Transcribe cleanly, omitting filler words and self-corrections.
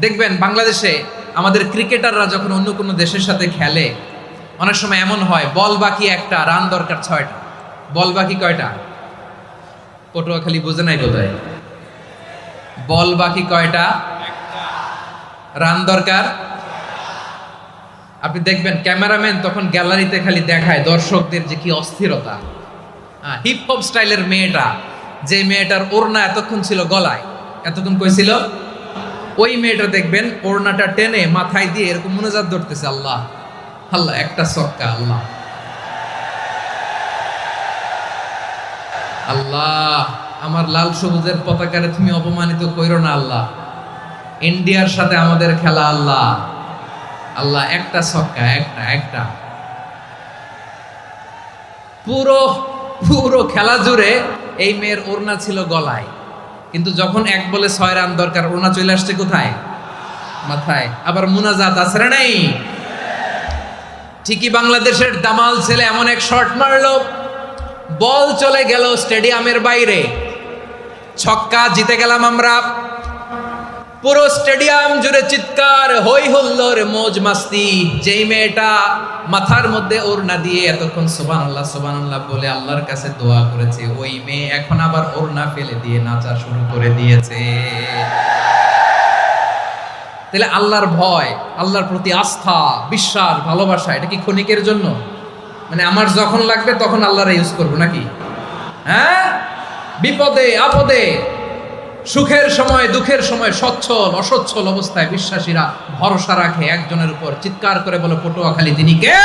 দেখবেন বাংলাদেশে আমাদের ক্রিকেটাররা যখন অন্য কোনো দেশের সাথে খেলে, অনেক সময় এমন হয় বল বাকি একটা, রান দরকার 6টা। বল বাকি কয়টা? পটুয়াখালী বুঝে নাই বোধহয়। বল বাকি কয়টা? রান দরকার। আপনি দেখবেন ক্যামেরাম্যান তখন গ্যালারিতে খালি দেখায় দর্শকদের যে কি অস্থিরতা। হিপ হপ স্টাইলের মেয়েটা, যে মেয়েটার ওড়না এতক্ষণ ছিল গলায়, এতক্ষণ কই ছিল, ওই মেয়েটা দেখবেন ওড়নাটা টেনে মাথায় দিয়ে এরকম মুনাজাত ধরতেছে, আল্লাহ আল্লাহ, একটা ছক্কা, আল্লাহ আল্লাহ, আমার লাল সবুজের পতাকারে তুমি অপমানিত কইরো না আল্লাহ, ইন্ডিয়ার সাথে আমাদের খেলা, আল্লাহ আল্লাহ, একটা ছক্কা, একটা একটা। পুরো পুরো খেলা জুড়ে এই মেয়ের ওড়না ছিল গলায়, কিন্তু যখন 1 বলে 6 রান দরকার, ওড়না চলে আসছে কোথায়? মাথায়। আবার মুনাজাত আছে না নাই? ঠিকই বাংলাদেশের দামাল ছেলে এমন এক শট মারলো, বল চলে গেল স্টেডিয়ামের বাইরে, ছক্কা, জিতে গেলাম আমরা। পুরো স্টেডিয়াম জুড়ে চিৎকার, হই হুল্লোড়, মৌজ মাস্তি। যেই মেয়েটা মাথার মধ্যে ওড়না দিয়ে এতক্ষণ সুবহানাল্লাহ সুবহানাল্লাহ বলে আল্লাহর কাছে দোয়া করেছে, ওই মেয়ে এখন আবার ওড়না ফেলে দিয়ে নাচা শুরু করে দিয়েছে। তাহলে আল্লাহর ভয়, আল্লাহর প্রতি আস্থা, বিশ্বাস, ভালোবাসা, এটা কি ক্ষণিকের জন্য? মানে আমার যখন লাগবে তখন আল্লাহর ইউজ করবো নাকি? হ্যাঁ, বিপদে আপদে, সুখের সময় দুঃখের সময়, সচ্ছল অসচ্ছল অবস্থায় বিশ্বাসীরা ভরসা রাখে একজনের উপর। চিৎকার করে বলো পটুয়াখালী তিনি কে?